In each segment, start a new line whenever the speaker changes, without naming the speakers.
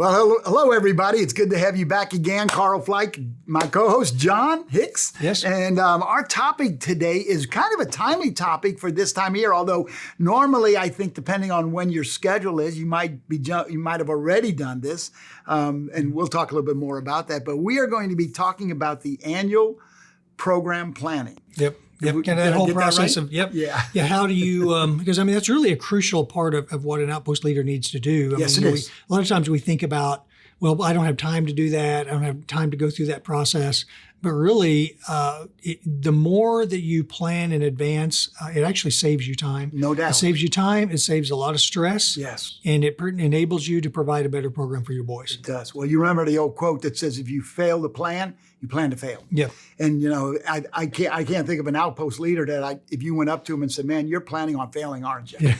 Well, hello, everybody. It's good to have you back again. Karl Fleich, my co-host, John Hicks.
Yes.
And our topic today is kind of a timely topic for this time of year, although normally I think depending on when your schedule is, you might have already done this, and we'll talk a little bit more about that. But we are going to be talking about the annual program planning.
Yep. Kind of that whole process of, Yeah. How do you, because I mean, that's really a crucial part of what an outpost leader needs to do.
Yes, it is.
A lot of times we think about, well, I don't have time to do that. I don't have time to go through that process. But really, the more that you plan in advance, it actually saves you time.
No doubt.
It saves you time. It saves a lot of stress.
Yes.
And it enables you to provide a better program for your boys.
It does. Well, you remember the old quote that says, if you fail to plan, you plan to fail.
Yeah.
And, I can't think of an outpost leader that if you went up to them and said, man, you're planning on failing, aren't you? Yeah.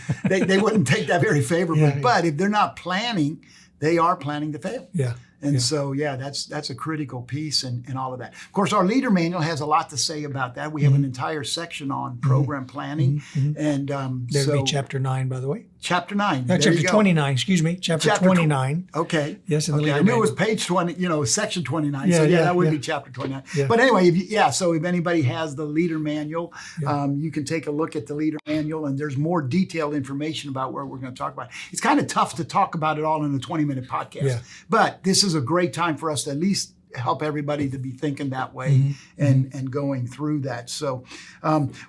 they wouldn't take that very favorably. Yeah. But if they're not planning, they are planning to fail.
Yeah.
And so, that's a critical piece and all of that. Of course, our leader manual has a lot to say about that. We have an entire section on program planning. And
that would be chapter 9, by the way.
Chapter 9.
No, chapter 29, excuse me. Chapter 29.
Okay.
Yes, in the leader
I knew
manual.
it was page 20, section 29.
Yeah,
so
yeah,
that would
yeah.
be chapter 29.
Yeah.
But anyway, so if anybody has the leader manual, you can take a look at the leader manual, and there's more detailed information about where we're going to talk about it. It's kind of tough to talk about it all in a 20-minute podcast, but this is a great time for us to at least help everybody to be thinking that way and going through that. So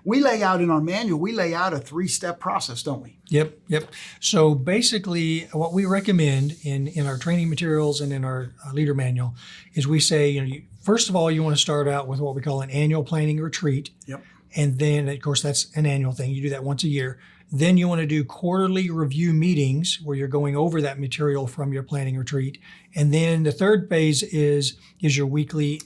we lay out in our manual, we lay out a 3-step process, don't we?
Yep. So basically what we recommend in our training materials and in our leader manual is we say, first of all, you want to start out with what we call an annual planning retreat.
Yep.
And then, of course, that's an annual thing. You do that once a year. Then you want to do quarterly review meetings where you're going over that material from your planning retreat. And then the third phase is your weekly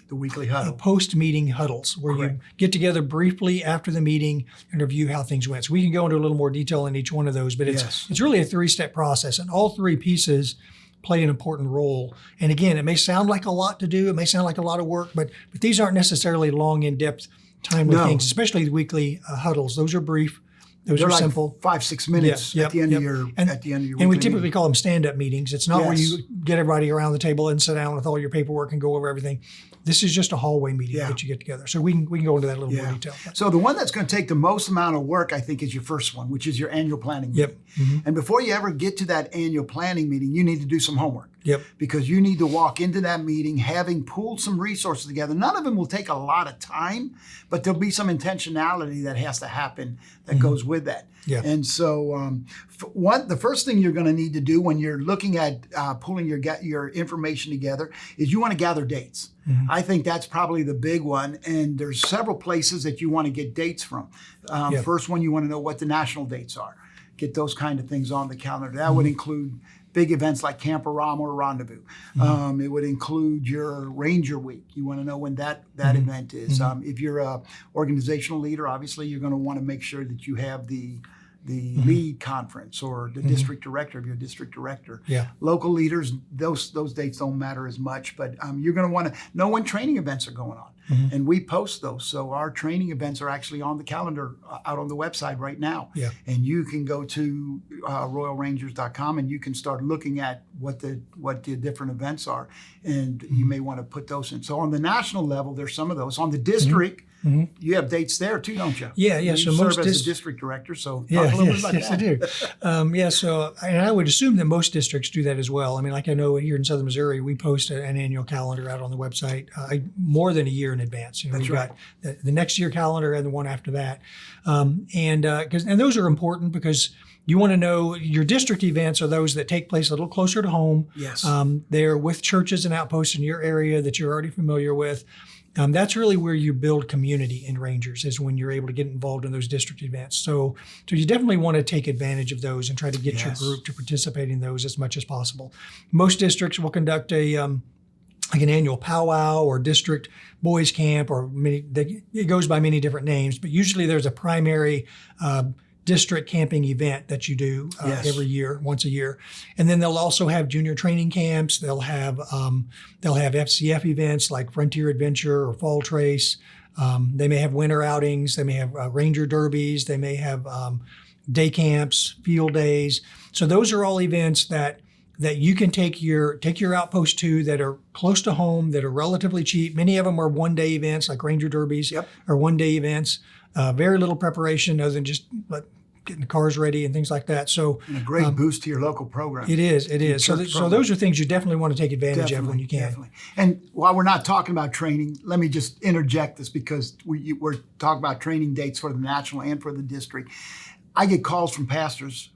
huddle.
Post-meeting huddles where
Correct.
you get together briefly after the meeting and review how things went. So we can go into a little more detail in each one of those, but it's really a 3-step process, and all 3 pieces play an important role. And again, it may sound like a lot to do, it may sound like a lot of work, but these aren't necessarily long, in-depth, timely things, especially the weekly huddles. Those are brief. They're
like
simple.
5-6 minutes at the end of your
And we typically call them stand-up meetings. It's not where you get everybody around the table and sit down with all your paperwork and go over everything. This is just a hallway meeting that you get together. So we can go into that a little more detail.
So the one that's going to take the most amount of work, I think, is your first one, which is your annual planning meeting. And before you ever get to that annual planning meeting, you need to do some homework. Because you need to walk into that meeting having pulled some resources together. None of them will take a lot of time, but there'll be some intentionality that has to happen that goes with that. And so the first thing you're going to need to do when you're looking at pulling your information together is you want to gather dates. I think that's probably the big one. And there's several places that you want to get dates from. First one, you want to know what the national dates are. Get those kind of things on the calendar. That would include big events like Camporama or Rendezvous. It would include your Ranger Week. You want to know when that event is. If you're a organizational leader, obviously you're going to want to make sure that you have the lead conference or the district director of your district director. Local leaders, those dates don't matter as much, but you're going to want to know when training events are going on. And we post those. So our training events are actually on the calendar out on the website right now. And you can go to royalrangers.com and you can start looking at what the different events are. And you may want to put those in. So on the national level, there's some of those. On the district, you have dates there too, don't you?
Yeah.
You
So
serve
most
as a district director, so talk a little bit about that.
I do. So and I would assume that most districts do that as well. I mean, like I know here in Southern Missouri, we post an annual calendar out on the website more than a year in advance. We've got the next year calendar and the one after that, and those are important because you want to know your district events are those that take place a little closer to home. They're with churches and outposts in your area that you're already familiar with. That's really where you build community in Rangers, is when you're able to get involved in those district events. So you definitely want to take advantage of those and try to get your group to participate in those as much as possible. Most districts will conduct an annual powwow or district boys camp, or it goes by many different names, but usually there's a primary district camping event that you do every year, once a year. And then they'll also have junior training camps. They'll have FCF events like Frontier Adventure or Fall Trace. They may have winter outings. They may have ranger derbies. They may have day camps, field days. So those are all events that that you can take your outpost to that are close to home, that are relatively cheap. Many of them are one-day events like Ranger Derbies or one-day events. Very little preparation other than just getting the cars ready and things like that. So
and a great boost to your local program.
It is. So those are things you definitely want to take advantage of when you can.
Definitely. And while we're not talking about training, let me just interject this because we're talking about training dates for the national and for the district. I get calls from pastors,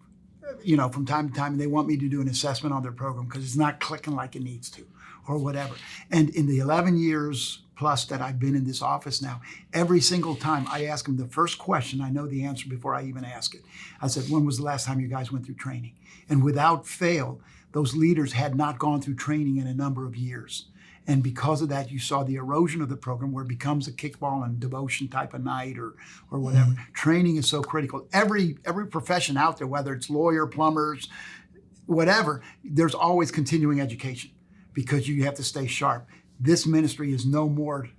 from time to time, and they want me to do an assessment on their program because it's not clicking like it needs to or whatever. And in the 11 years plus that I've been in this office now, every single time I ask them the first question, I know the answer before I even ask it. I said, when was the last time you guys went through training? And without fail, those leaders had not gone through training in a number of years. And because of that, you saw the erosion of the program where it becomes a kickball and devotion type of night or whatever. Training is so critical. Every profession out there, whether it's lawyer, plumbers, whatever, there's always continuing education because you have to stay sharp. This ministry is no more,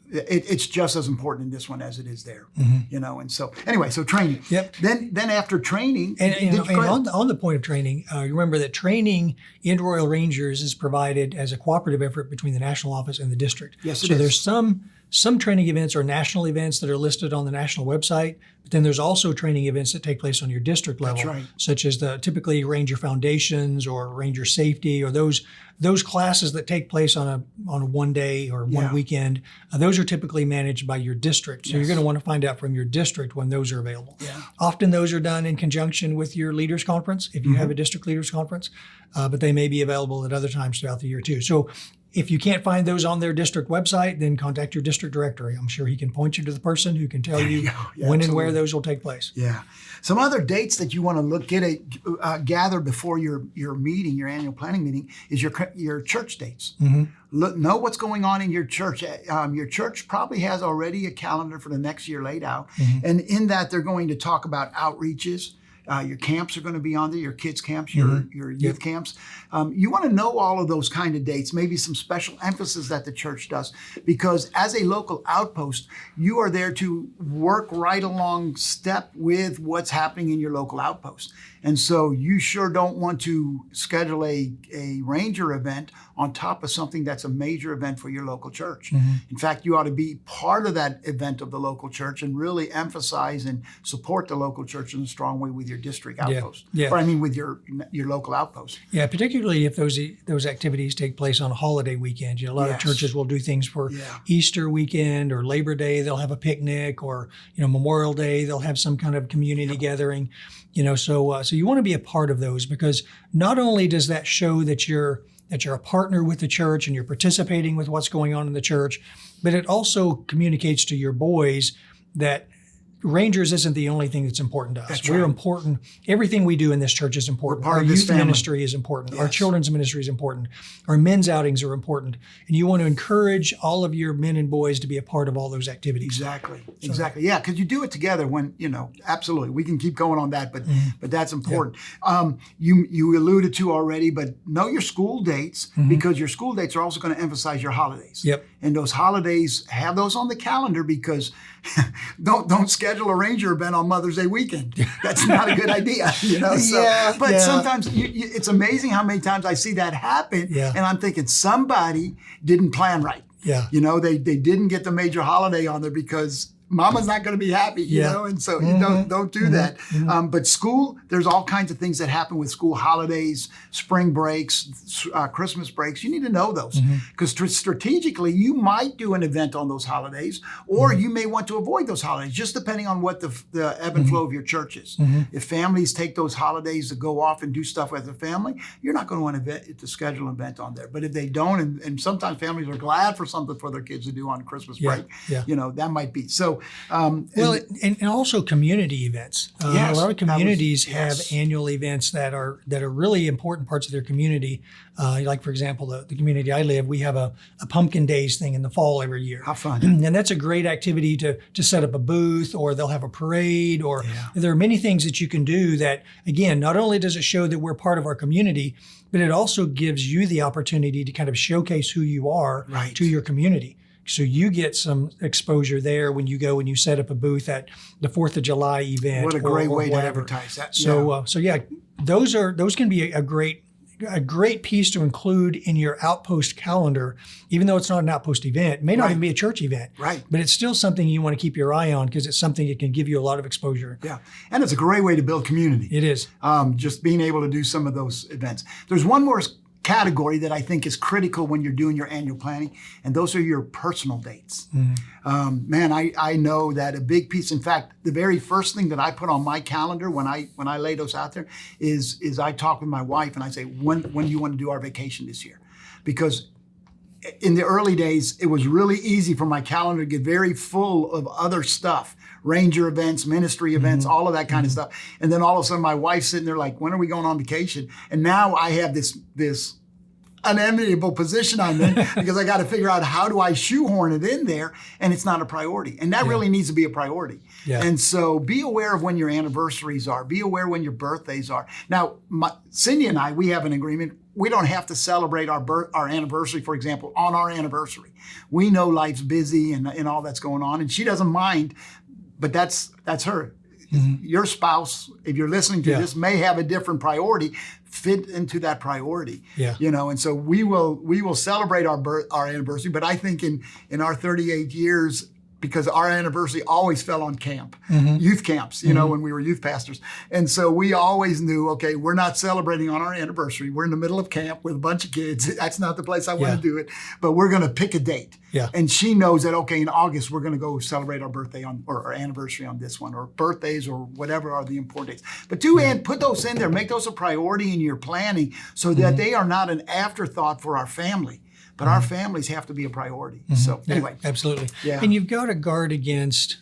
it's just as important in this one as it is there, and so anyway, so training.
Yep.
Then after training.
And on the point of training, remember that training in Royal Rangers is provided as a cooperative effort between the national office and the district.
Yes,
so there's some training events or national events that are listed on the national website, but then there's also training events that take place on your district level,
That's right.
such as the typically Ranger Foundations or Ranger Safety or those classes that take place on a one day or one weekend. Those are typically managed by your district, so you're going to want to find out from your district when those are available.
Yeah.
Often those are done in conjunction with your leaders conference if you have a district leaders conference, but they may be available at other times throughout the year too. So if you can't find those on their district website, then contact your district directory. I'm sure he can point you to the person who can tell you when and where those will take place.
Yeah. Some other dates that you want to gather before your meeting, your annual planning meeting, is your church dates. Know what's going on in your church. Your church probably has already a calendar for the next year laid out. And in that, they're going to talk about outreaches. Your camps are going to be on there, your kids' camps, your youth camps. You want to know all of those kind of dates, maybe some special emphasis that the church does, because as a local outpost, you are there to work right along step with what's happening in your local outpost. And so you sure don't want to schedule a Ranger event on top of something that's a major event for your local church. In fact, you ought to be part of that event of the local church and really emphasize and support the local church in a strong way with your district outpost. Or I mean with your local outpost.
Yeah, particularly if those activities take place on a holiday weekend. A lot of churches will do things for Easter weekend or Labor Day. They'll have a picnic, or Memorial Day. They'll have some kind of community gathering. So you want to be a part of those, because not only does that show that you're a partner with the church and you're participating with what's going on in the church, but it also communicates to your boys that Rangers isn't the only thing that's important to us.
That's
We're
right.
important. Everything we do in this church is important.
We're part
Our
of this
youth
family.
ministry is important. Our children's ministry is important. Our men's outings are important. And you want to encourage all of your men and boys to be a part of all those activities.
Exactly. Yeah, because you do it together when, absolutely. We can keep going on that, but that's important. You alluded to already, but know your school dates, because your school dates are also going to emphasize your holidays.
Yep.
And those holidays, have those on the calendar, because don't schedule a Ranger event on Mother's Day weekend. That's not a good idea, sometimes it's amazing how many times I see that happen, and I'm thinking somebody didn't plan right.
Yeah.
They didn't get the major holiday on there because Mama's not going to be happy, and so you don't do that. But school, there's all kinds of things that happen with school holidays, spring breaks, Christmas breaks. You need to know those, because strategically you might do an event on those holidays, or you may want to avoid those holidays, just depending on what the ebb and flow of your church is. If families take those holidays to go off and do stuff with their family, you're not going to want to schedule an event on there. But if they don't, and sometimes families are glad for something for their kids to do on Christmas break, that might be. So
and also community events. A lot of communities have annual events that are really important parts of their community. Like, for example, the community I live, we have a pumpkin days thing in the fall every year.
How fun.
And that's a great activity to set up a booth, or they'll have a parade, or there are many things that you can do that, again, not only does it show that we're part of our community, but it also gives you the opportunity to kind of showcase who you are to your community. So you get some exposure there when you go and you set up a booth at the 4th of July event.
What a great way to advertise that.
So those can be a great a great piece to include in your outpost calendar, even though it's not an outpost event. It may not even be a church event, but it's still something you want to keep your eye on because it's something that can give you a lot of exposure.
Yeah, and it's a great way to build community.
It is.
Just being able to do some of those events. There's one more category that I think is critical when you're doing your annual planning, and those are your personal dates. Man, I know that a big piece, in fact, the very first thing that I put on my calendar when I lay those out there is I talk with my wife and I say, when do you want to do our vacation this year? Because in the early days, it was really easy for my calendar to get very full of other stuff. Ranger events, ministry events, all of that kind of stuff. And then all of a sudden my wife's sitting there like, when are we going on vacation? And now I have this unenviable position I'm in because I got to figure out how do I shoehorn it in there, and it's not a priority. And that really needs to be a priority. And so be aware of when your anniversaries are. Be aware when your birthdays are. Now, Cindy and I, we have an agreement. We don't have to celebrate our anniversary, for example, on our anniversary. We know life's busy and all that's going on, and she doesn't mind, but that's her. Your spouse, if you're listening to this, may have a different priority. Fit into that priority, you know. And so we will celebrate our anniversary. But I think in our 38 years, because our anniversary always fell on camp, youth camps, you know, when we were youth pastors. And so we always knew, okay, we're not celebrating on our anniversary. We're in the middle of camp with a bunch of kids. That's not the place I want to do it, but we're going to pick a date. And she knows that, okay, in August, we're going to go celebrate our birthday or our anniversary on this one, or birthdays or whatever are the important dates. But put those in there, make those a priority in your planning so that they are not an afterthought for our family. But our families have to be a priority. So anyway.
Absolutely. And you've got to guard against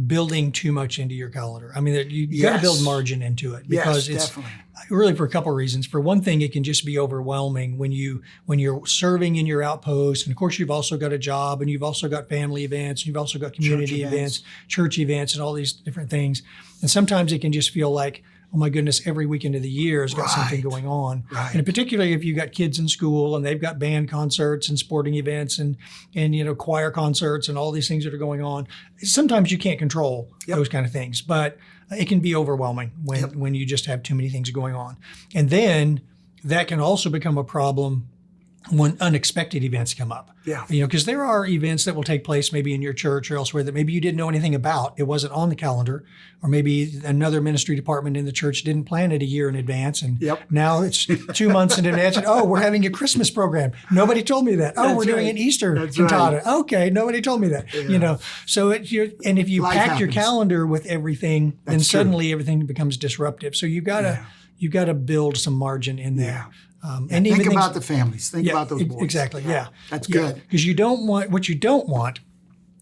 building too much into your calendar. I mean, you've got to build margin into it because it's
definitely.
Really for a couple of reasons. For one thing, it can just be overwhelming when you're serving in your outpost. And of course, you've also got a job, and you've also got family events, and you've also got community events, church events, and all these different things. And sometimes it can just feel like, oh my goodness, every weekend of the year has got something going on. And particularly if you've got kids in school and they've got band concerts and sporting events and you know, choir concerts and all these things that are going on. Sometimes you can't control those kind of things, but it can be overwhelming when you just have too many things going on. And then that can also become a problem when unexpected events come up. You know, because there are events that will take place maybe in your church or elsewhere that maybe you didn't know anything about. It wasn't on the calendar, or maybe another ministry department in the church didn't plan it a year in advance. And now it's 2 months in advance. And, oh, we're having a Christmas program. Nobody told me that. Oh, we're doing an Easter cantata. Okay, nobody told me that. You know, so and if you pack your calendar with everything, then suddenly everything becomes disruptive. So you've got to build some margin in there.
And think about the families. Think about those boys.
Exactly.
That's good.
Because what you don't want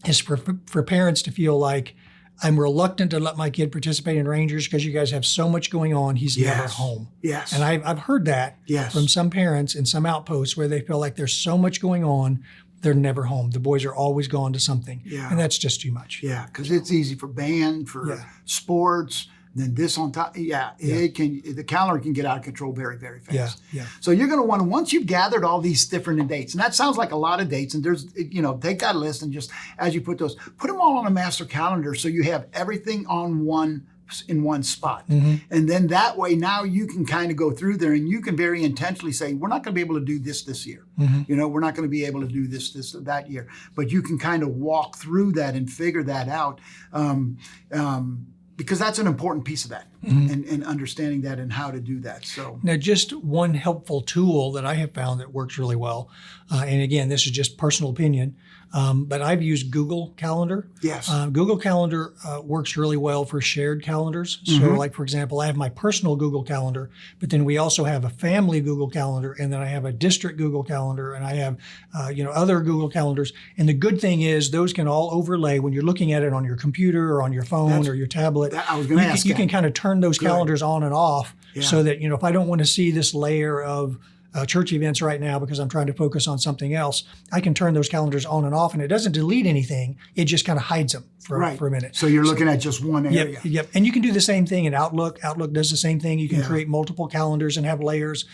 is for parents to feel like, I'm reluctant to let my kid participate in Rangers because you guys have so much going on. He's never home. And I've heard that from some parents in some outposts where they feel like there's so much going on, they're never home. The boys are always gone to something. And that's just too much.
Because it's easy for band, for sports. Then this on top, the calendar can get out of control very, very fast. So you're going to want to, once you've gathered all these different dates, and that sounds like a lot of dates, and there's, you know, take that list and just, as you put those, put them all on a master calendar so you have everything in one spot. And then that way now you can kind of go through there and you can very intentionally say, we're not going to be able to do this year. You know, we're not going to be able to do this that year. But you can kind of walk through that and figure that out. Because that's an important piece of that, and understanding that and how to do that. So
now, just one helpful tool that I have found that works really well, and again, this is just personal opinion, but I've used Google Calendar. Google Calendar works really well for shared calendars. So like, for example, I have my personal Google Calendar, but then we also have a family Google Calendar, and then I have a district Google Calendar, and I have other Google Calendars. And the good thing is those can all overlay when you're looking at it on your computer or on your phone or your tablet.
I was going to ask
you can kind of turn those calendars on and off so that, you know, if I don't want to see this layer of church events right now because I'm trying to focus on something else, I can turn those calendars on and off, and it doesn't delete anything. It just kind of hides them for a minute.
So you're looking at just one area.
Yep. And you can do the same thing in Outlook. Outlook does the same thing. You can create multiple calendars and have layers.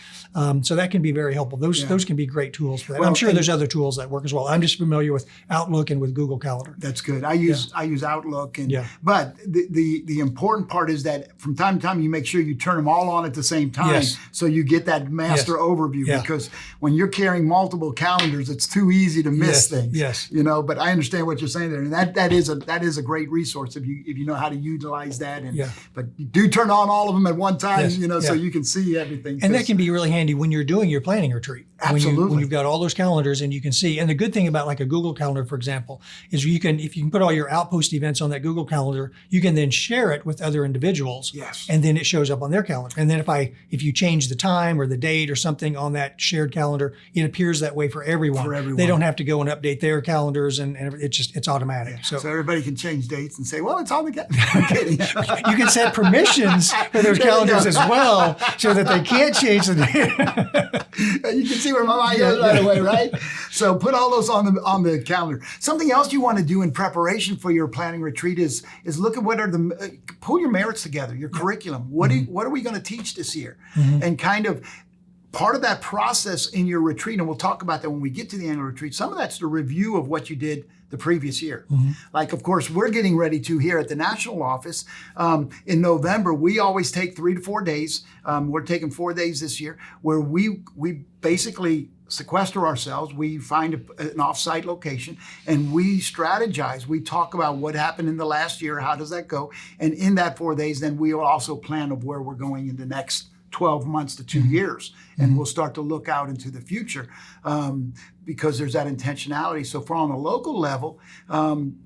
So that can be very helpful. Those can be great tools for that. Well, I'm sure there's other tools that work as well. I'm just familiar with Outlook and with Google Calendar.
That's good. I use Outlook, but the important part is that from time to time you make sure you turn them all on at the same time, so you get that master overview. Because when you're carrying multiple calendars, it's too easy to miss things. But I understand what you're saying there, and that is a great resource if you know how to utilize that. But you do turn on all of them at one time, so you can see everything.
And that can be really handy when you're doing your planning retreat.
Absolutely.
When you've got all those calendars and you can see. And the good thing about like a Google Calendar, for example, is if you can put all your Outpost events on that Google Calendar, you can then share it with other individuals. And then it shows up on their calendar. And then if you change the time or the date or something on that shared calendar, it appears that way for everyone. They don't have to go and update their calendars, and it's automatic. So
everybody can change dates and say, well, it's on the calendar. I'm kidding.
You can set permissions for those calendars as well, so that they can't change the date.
You can see where my mind goes right away, right? So put all those on the calendar. Something else you want to do in preparation for your planning retreat is look at what are pull your merits together, your curriculum. What are we going to teach this year? And kind of part of that process in your retreat, and we'll talk about that when we get to the annual retreat, some of that's the review of what you did the previous year. Like, of course, we're getting ready to here at the national office in November. We always take 3 to 4 days. We're taking 4 days this year where we basically sequester ourselves. We find an offsite location and we strategize. We talk about what happened in the last year. How does that go? And in that 4 days, then we will also plan of where we're going in the next 12 months to 2 years. And we'll start to look out into the future because there's that intentionality. So for on a local level,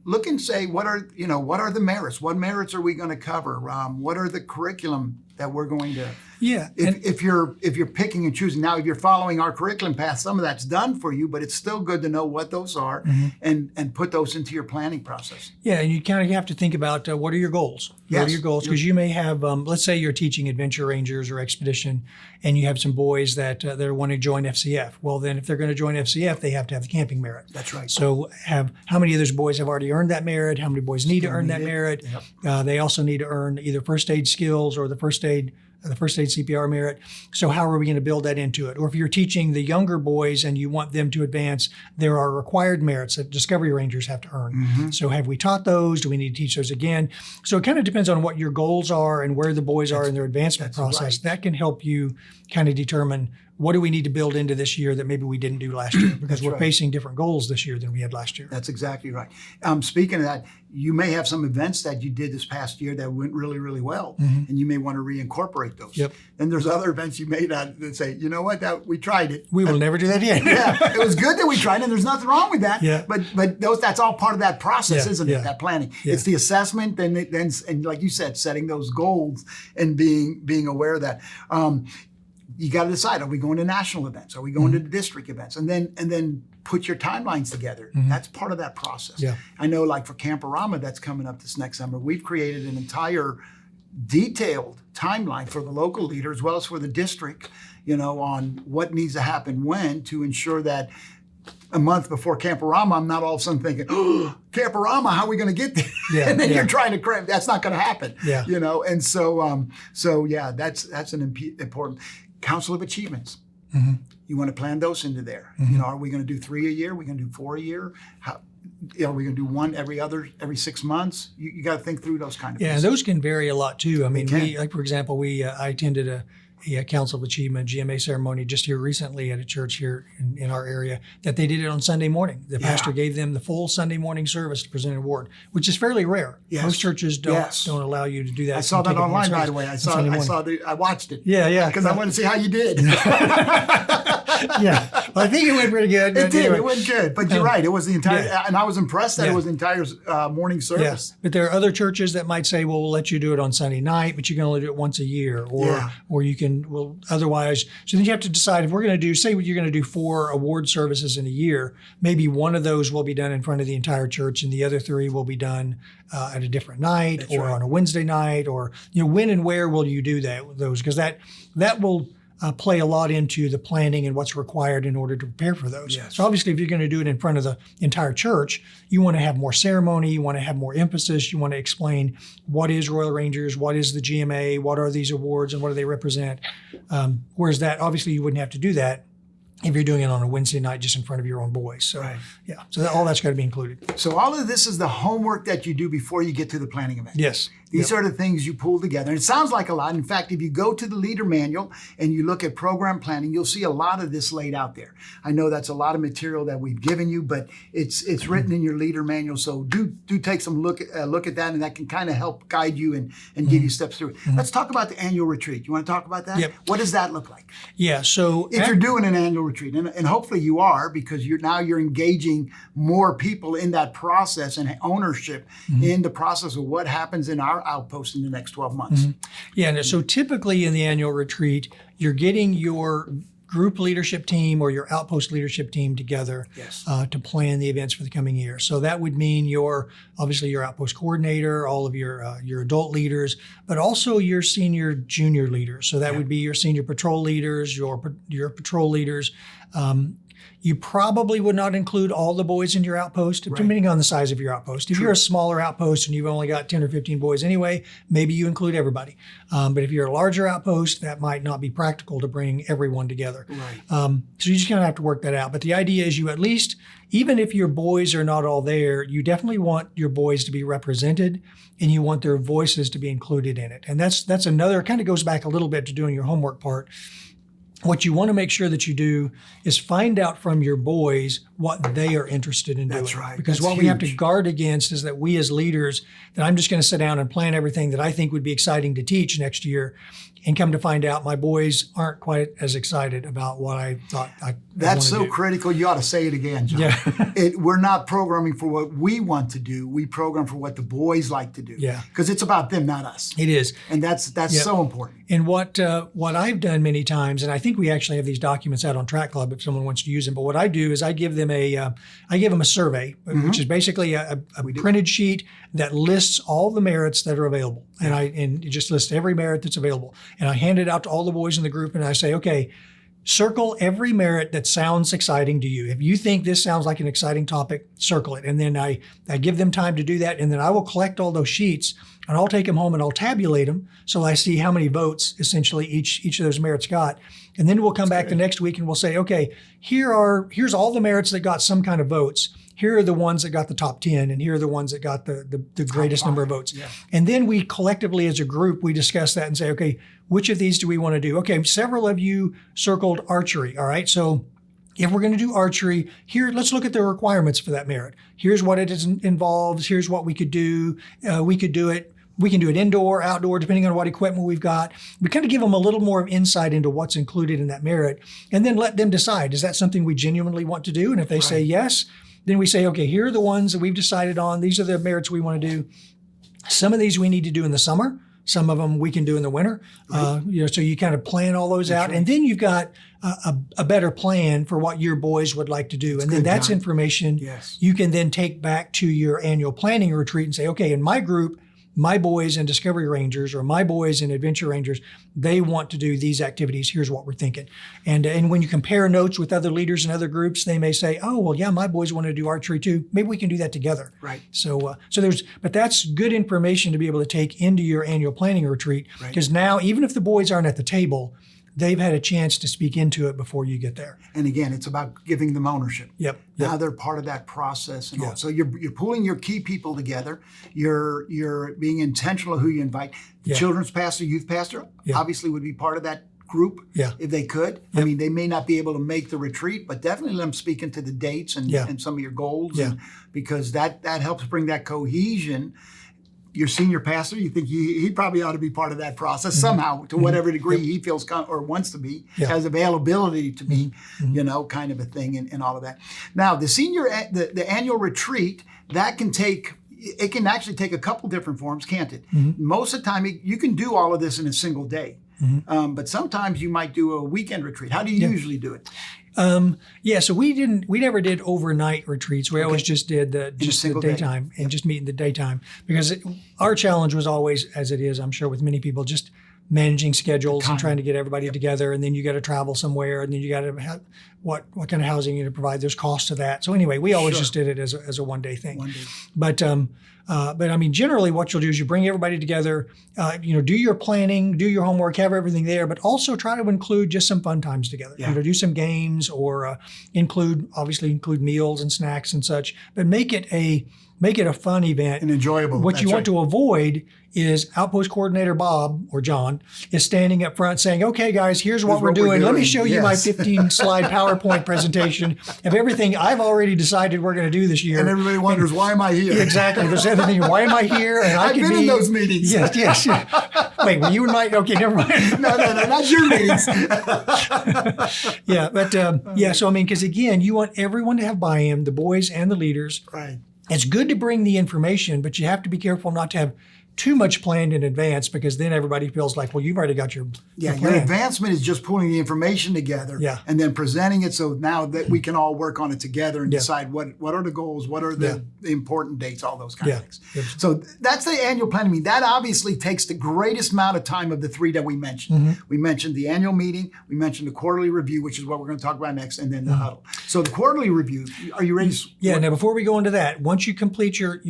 look and say, what are the merits? What merits are we going to cover? What are the curriculum that we're going to... If you're picking and choosing. Now, if you're following our curriculum path, some of that's done for you, but it's still good to know what those are and put those into your planning process.
And you kind of have to think about what are your goals? What are your goals? Because you may have, let's say you're teaching Adventure Rangers or Expedition, and you have some boys that want to join FCF. Well, then if they're going to join FCF, they have to have the camping merit.
That's right.
So how many of those boys have already earned that merit? How many boys need to earn that merit? They also need to earn either first aid skills or the first aid CPR merit. So how are we going to build that into it? Or if you're teaching the younger boys and you want them to advance, there are required merits that Discovery Rangers have to earn. So have we taught those? Do we need to teach those again? So it kind of depends on what your goals are and where the boys are in their advancement process. That can help you kind of determine what do we need to build into this year that maybe we didn't do last year, because we're facing different goals this year than we had last year.
That's exactly right. Speaking of that, you may have some events that you did this past year that went really, really well, and you may want to reincorporate those. Then there's other events you may not that say, you know what, we tried it.
We will never do that again.
It was good that we tried it, and there's nothing wrong with that. But that's all part of that process, isn't it? That planning. It's the assessment, and like you said, setting those goals and being aware of that. You got to decide: are we going to national events? Are we going to district events? And then put your timelines together. That's part of that process. I know, like for Camporama, that's coming up this next summer. We've created an entire detailed timeline for the local leader as well as for the district, on what needs to happen when, to ensure that a month before Camporama, I'm not all of a sudden thinking, oh, Camporama, how are we going to get there? And then you're trying to cram. That's not going to happen. And so that's an important. Council of Achievements. You want to plan those into there. Are we going to do 3 a year? Are we going to do 4 a year? Are we going to do one every 6 months? You got to think through those kind of things.
Yeah, those can vary a lot too. I mean, for example, I attended a Council of Achievement GMA ceremony just here recently at a church here in our area, that they did it on Sunday morning. The pastor gave them the full Sunday morning service to present an award, which is fairly rare. Most churches don't allow you to do that.
I saw that online right away. I watched it. Because I wanted to see how you did.
Well, I think it went pretty good.
It did. It went good. But you're right. It was the entire, and I was impressed that it was the entire morning service.
But there are other churches that might say, well, we'll let you do it on Sunday night, but you can only do it once a year, or you can, otherwise. So then you have to decide if we're going to do, say you're going to do 4 award services in a year, maybe one of those will be done in front of the entire church and the other 3 will be done at a different night on a Wednesday night, or, when and where will you do those? Because that will play a lot into the planning and what's required in order to prepare for those.
Yes.
So obviously, if you're going to do it in front of the entire church, you want to have more ceremony, you want to have more emphasis, you want to explain what is Royal Rangers, what is the GMA, what are these awards, and what do they represent. Whereas that, obviously, you wouldn't have to do that if you're doing it on a Wednesday night just in front of your own boys. So, yeah, so all that's got to be included.
So all of this is the homework that you do before you get to the planning event.
Yes.
These are the things you pull together. And it sounds like a lot. In fact, if you go to the leader manual and you look at program planning, you'll see a lot of this laid out there. I know that's a lot of material that we've given you, but it's written in your leader manual. So do take some look at that, and that can kind of help guide you and give you steps through it. Let's talk about the annual retreat. You want to talk about that?
Yep.
What does that look like?
Yeah. So
if you're doing an annual retreat, and hopefully you are, because you're engaging more people in that process and ownership in the process of what happens in our outpost in the next 12 months.
Yeah, and so typically in the annual retreat, you're getting your group leadership team or your outpost leadership team together to plan the events for the coming year. So that would mean obviously your outpost coordinator, all of your adult leaders, but also your senior junior leaders. So that would be your senior patrol leaders, your patrol leaders. You probably would not include all the boys in your outpost, depending on the size of your outpost. If you're a smaller outpost and you've only got 10 or 15 boys anyway, maybe you include everybody. But if you're a larger outpost, that might not be practical to bring everyone together. So you just kind of have to work that out. But the idea is you at least, even if your boys are not all there, you definitely want your boys to be represented and you want their voices to be included in it. And that's another, kind of goes back a little bit to doing your homework part. What you want to make sure that you do is find out from your boys what they are interested in doing.
That's right.
Because
what
we have to guard against is that we as leaders, that I'm just going to sit down and plan everything that I think would be exciting to teach next year, and come to find out my boys aren't quite as excited about what I thought I
That's so critical. You ought to say it again, John.
Yeah.
We're not programming for what we want to do. We program for what the boys like to do.
Yeah.
Because it's about them, not us.
It is.
And that's so important.
And what I've done many times, and I think we actually have these documents out on Track Club if someone wants to use them. But what I do is I give them a survey, which is basically a printed sheet that lists all the merits that are available, and it just lists every merit that's available. And I hand it out to all the boys in the group, and I say, okay, circle every merit that sounds exciting to you. If you think this sounds like an exciting topic, circle it. And then I give them time to do that. And then I will collect all those sheets and I'll take them home and I'll tabulate them so I see how many votes essentially each of those merits got. And then we'll come back the next week and we'll say, okay, here's all the merits that got some kind of votes. Here are the ones that got the top 10, and here are the ones that got the greatest number of votes. Yeah. And then we collectively as a group, we discuss that and say, okay, which of these do we want to do? Okay, several of you circled archery, all right? So if we're going to do archery, let's look at the requirements for that merit. Here's what it involves. Here's what we could do. We can do it indoor, outdoor, depending on what equipment we've got. We kind of give them a little more insight into what's included in that merit, and then let them decide, is that something we genuinely want to do? And if they say yes, then we say, okay, here are the ones that we've decided on. These are the merits we want to do. Some of these we need to do in the summer. Some of them we can do in the winter. So you kind of plan all those out. Right. And then you've got a better plan for what your boys would like to do. And then that's information you can then take back to your annual planning retreat and say, okay, in my group, my boys in Discovery Rangers or my boys in Adventure Rangers, they want to do these activities. Here's what we're thinking. And when you compare notes with other leaders in other groups, they may say, oh, well, yeah, my boys want to do archery too. Maybe we can do that together.
Right.
But that's good information to be able to take into your annual planning retreat. Because now, even if the boys aren't at the table, they've had a chance to speak into it before you get there.
And again, it's about giving them ownership.
Yep.
Now they're part of that process. And all. So you're pulling your key people together. You're being intentional of who you invite. Children's pastor, youth pastor, obviously would be part of that group if they could. I mean, they may not be able to make the retreat, but definitely let them speak into the dates and some of your goals, because that helps bring that cohesion. Your senior pastor, you think he probably ought to be part of that process somehow, to whatever degree he feels or wants to be, has availability to be, kind of a thing, and all of that. Now, the annual retreat, that can actually take a couple different forms, can't it? Most of the time, you can do all of this in a single day, but sometimes you might do a weekend retreat. How do you usually do it?
So we never did overnight retreats. We always just did the daytime and just meet in the daytime, because our challenge was always, as it is, I'm sure with many people, just managing schedules and trying to get everybody together, and then you got to travel somewhere, and then you got to have what kind of housing you're going to provide. There's costs to that. So anyway, we always just did it as a one-day thing. But I mean, generally, what you'll do is you bring everybody together. Do your planning, do your homework, have everything there, but also try to include just some fun times together.
Yeah.
Do some games or include meals and snacks and such, but make it a fun event
and enjoyable.
What you want to avoid is Outpost Coordinator Bob or John is standing up front saying, "Okay, guys, here's what we're doing. Let me show you my 15-slide PowerPoint presentation of everything I've already decided we're going to do this year."
And everybody wonders, why am I here?
Exactly. There's everything. Why am I here? And
I've been in those meetings.
Yes. Wait, were you in my? Okay, never mind.
No, not your meetings.
Yeah, but So I mean, because again, you want everyone to have buy-in, the boys and the leaders.
Right.
It's good to bring the information, but you have to be careful not to have too much planned in advance, because then everybody feels like, well, you've already got your plan.
Your advancement is just pulling the information together and then presenting it so now that we can all work on it together and decide what are the goals, what are the important dates, all those kind of things. So that's the annual planning meeting. That obviously takes the greatest amount of time of the three that we mentioned. We mentioned the annual meeting, we mentioned the quarterly review, which is what we're going to talk about next, and then the huddle. So the quarterly review, are you ready?
Now before we go into that, once you complete your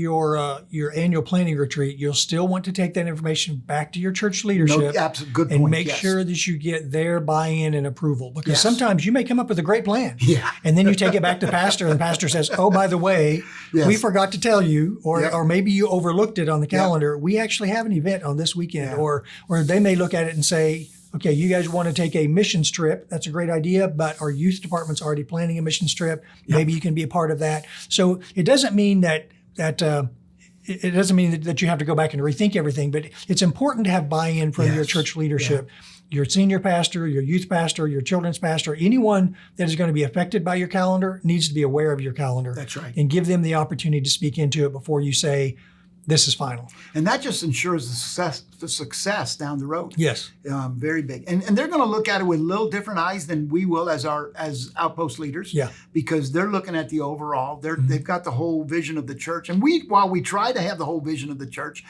annual planning retreat, you'll still want to take that information back to your church leadership
good point,
and make sure that you get their buy-in and approval, because sometimes you may come up with a great plan and then you take it back to pastor and pastor says, oh, by the way, we forgot to tell you, or maybe you overlooked it on the calendar. We actually have an event on this weekend, or they may look at it and say, okay, you guys want to take a missions trip. That's a great idea, but our youth department's already planning a missions trip. Maybe you can be a part of that. So it doesn't mean that it doesn't mean that you have to go back and rethink everything, but it's important to have buy-in from your church leadership, your senior pastor, your youth pastor, your children's pastor. Anyone that is going to be affected by your calendar needs to be aware of your calendar.
That's right.
And give them the opportunity to speak into it before you say, this is final.
And that just ensures the success down the road.
Yes.
Very big. And they're going to look at it with a little different eyes than we will as outpost leaders. Yeah. Because they're looking at the overall. They've got the whole vision of the church. And while we try to have the whole vision of the church,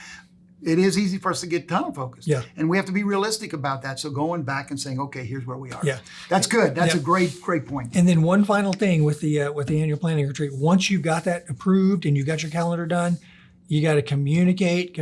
it is easy for us to get tunnel focused. Yeah. And we have to be realistic about that. So going back and saying, okay, here's where we are. Yeah. That's good. That's a great point.
And then one final thing with the annual planning retreat, once you've got that approved and you've got your calendar done, you got to communicate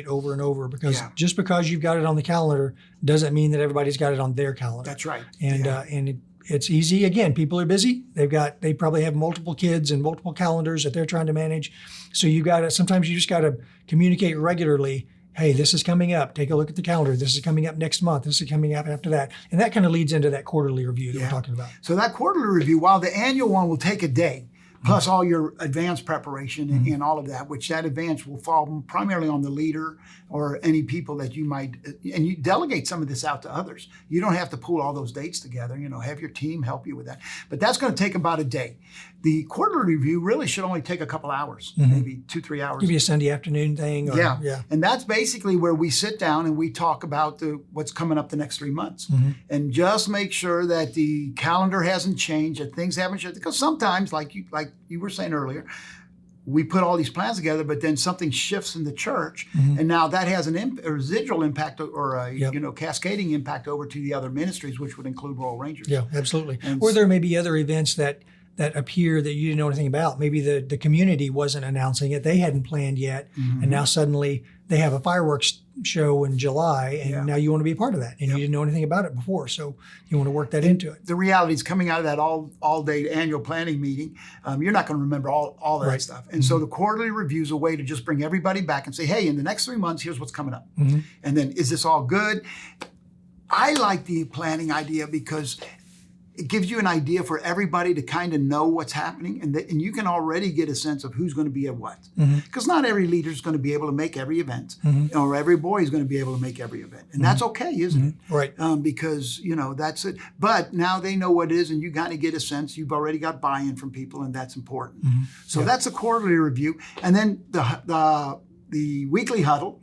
over and over, because just because you've got it on the calendar doesn't mean that everybody's got it on their calendar.
That's right.
And it's easy. Again, people are busy. They probably have multiple kids and multiple calendars that they're trying to manage. So sometimes you just got to communicate regularly. Hey, this is coming up. Take a look at the calendar. This is coming up next month. This is coming up after that. And that kind of leads into that quarterly review that we're talking about.
So that quarterly review, while the annual one will take a day, plus all your advanced preparation and all of that, which that advance will fall primarily on the leader or any people that you might, and you delegate some of this out to others. You don't have to pull all those dates together, have your team help you with that. But that's going to take about a day. The quarterly review really should only take a couple hours, maybe 2-3 hours.
Maybe a Sunday afternoon thing.
Yeah. And that's basically where we sit down and we talk about what's coming up the next 3 months. And just make sure that the calendar hasn't changed, that things haven't changed. Because sometimes, like you were saying earlier, we put all these plans together, but then something shifts in the church, and now that has a residual impact or a cascading impact over to the other ministries, which would include Royal Rangers.
Yeah, absolutely. Or there may be other events that appear that you didn't know anything about. Maybe the community wasn't announcing it; they hadn't planned yet, and now suddenly they have a fireworks show in July, and now you want to be a part of that, and you didn't know anything about it before, so you want to work that into it.
The reality is, coming out of that all-day annual planning meeting, you're not going to remember all that stuff. And so the quarterly review is a way to just bring everybody back and say, hey, in the next 3 months, here's what's coming up. And then, is this all good? I like the planning idea because it gives you an idea for everybody to kind of know what's happening, and you can already get a sense of who's going to be at what. Because not every leader is going to be able to make every event, or every boy is going to be able to make every event. And that's okay, isn't it?
Right.
Because, that's it. But now they know what it is, and you kind of get a sense. You've already got buy-in from people, and that's important. So that's a quarterly review. And then the weekly huddle,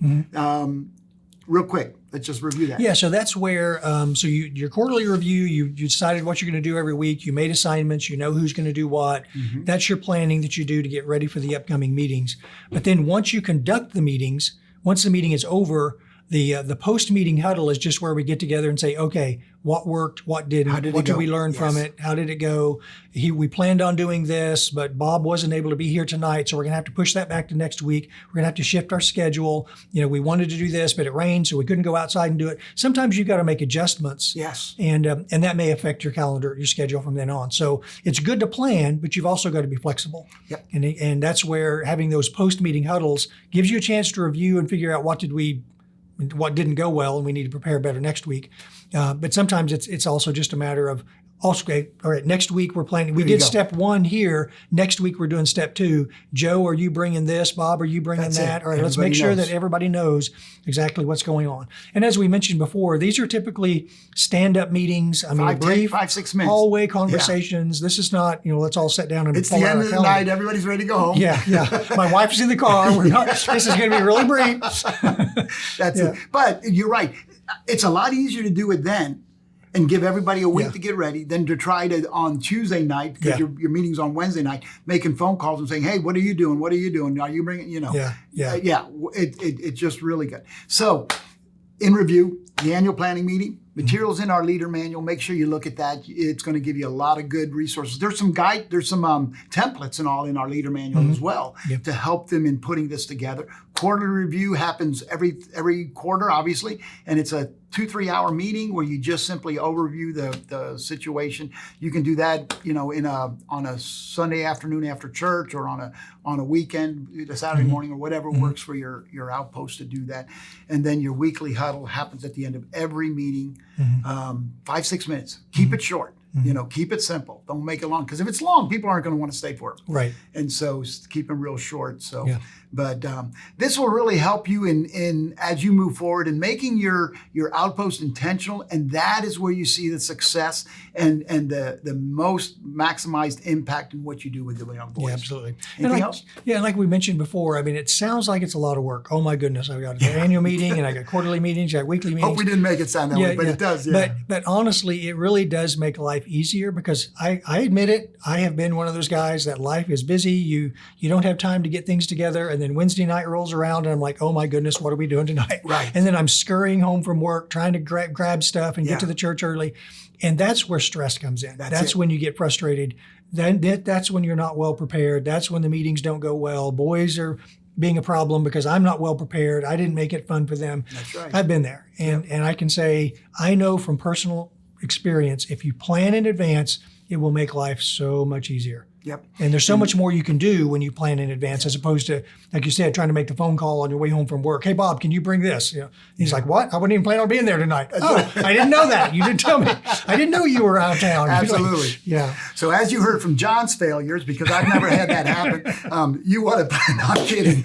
real quick. Let's just review that.
Yeah, so that's where, your quarterly review, you decided what you're going to do every week. You made assignments. You know who's going to do what. That's your planning that you do to get ready for the upcoming meetings. But then once you conduct the meetings, once the meeting is over, The post-meeting huddle is just where we get together and say, okay, what worked, what didn't, what did we learn from it, how did it go? We planned on doing this, but Bob wasn't able to be here tonight, so we're going to have to push that back to next week. We're going to have to shift our schedule. We wanted to do this, but it rained, so we couldn't go outside and do it. Sometimes you've got to make adjustments.
Yes.
And that may affect your calendar, your schedule from then on. So it's good to plan, but you've also got to be flexible.
Yep.
And that's where having those post-meeting huddles gives you a chance to review and figure out what didn't go well, and we need to prepare better next week. But sometimes it's also just a matter of, okay, all right, next week we're planning. We did step 1 here. Next week we're doing step 2. Joe, are you bringing this? Bob, are you bringing that? All right, let's make sure that everybody knows exactly what's going on. And as we mentioned before, these are typically stand-up meetings. I mean, brief,
5-6 minutes,
hallway conversations. This is not, let's all sit down and
it's the end of the night. Everybody's ready to go home.
Yeah. My wife's in the car. This is going to be really brief.
That's it. But you're right. It's a lot easier to do it then and give everybody a week to get ready than to try to on Tuesday night, because your meeting's on Wednesday night, making phone calls and saying, hey, what are you doing? What are you doing? Are you bringing, it's just really good. So in review, the annual planning meeting, materials in our leader manual. Make sure you look at that. It's going to give you a lot of good resources. There's some templates and all in our leader manual as well to help them in putting this together. Quarterly review happens every quarter, obviously, and it's a 2-3 hour meeting where you just simply overview the situation. You can do that, on a Sunday afternoon after church, or on a weekend, a Saturday morning, or whatever works for your outpost to do that. And then your weekly huddle happens at the end of every meeting. 5-6 minutes. Keep it short. Keep it simple. Don't make it long, because if it's long, people aren't going to want to stay for it.
Right.
And so keep them real short. So, but this will really help you in as you move forward in making your outpost intentional, and that is where you see the success and the most maximized impact in what you do with the young boys.
Yeah, absolutely.
Anything else?
Yeah, and like we mentioned before, I mean, it sounds like it's a lot of work. Oh my goodness, I've got an annual meeting, and I got quarterly meetings, I got weekly meetings.
Hope we didn't make it sound that way, but it does. Yeah.
But honestly, it really does make life easier, because I admit it, I have been one of those guys that life is busy. You don't have time to get things together, and then Wednesday night rolls around and I'm like, oh my goodness, what are we doing tonight?
Right.
And then I'm scurrying home from work, trying to grab stuff and get to the church early. And that's where stress comes in. That's when you get frustrated. That's when you're not well prepared. That's when the meetings don't go well. Boys are being a problem because I'm not well prepared. I didn't make it fun for them.
That's right.
I've been there. And I can say, I know from personal experience, if you plan in advance, it will make life so much easier.
Yep.
And there's so much more you can do when you plan in advance, as opposed to, like you said, trying to make the phone call on your way home from work. Hey, Bob, can you bring this? He's like, what? I wouldn't even plan on being there tonight. I didn't know that. You didn't tell me. I didn't know you were out of town.
Absolutely.
Yeah.
So as you heard from John's failures, because I've never had that happen, you want to, no, I'm kidding.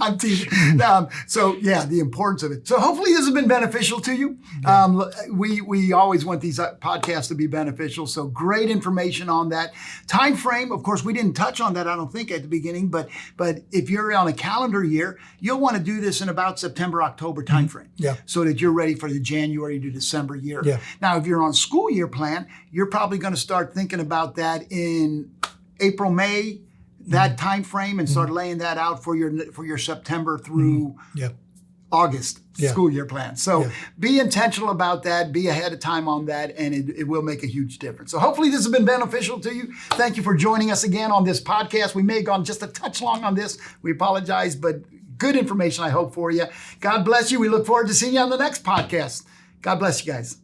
I'm teasing. The importance of it. So hopefully this has been beneficial to you. We always want these podcasts to be beneficial. So great information on that. Time frame, of course, we didn't touch on that, I don't think, at the beginning, but if you're on a calendar year, you'll want to do this in about September, October time frame.
Yeah.
So that you're ready for the January to December year.
Yeah.
Now, if you're on school year plan, you're probably going to start thinking about that in April, May, that time frame, and start laying that out for your September through August school year plan. So be intentional about that, be ahead of time on that, and it will make a huge difference. So hopefully this has been beneficial to you. Thank you for joining us again on this podcast. We may have gone just a touch long on this. We apologize, but good information, I hope, for you. God bless you. We look forward to seeing you on the next podcast. God bless you guys.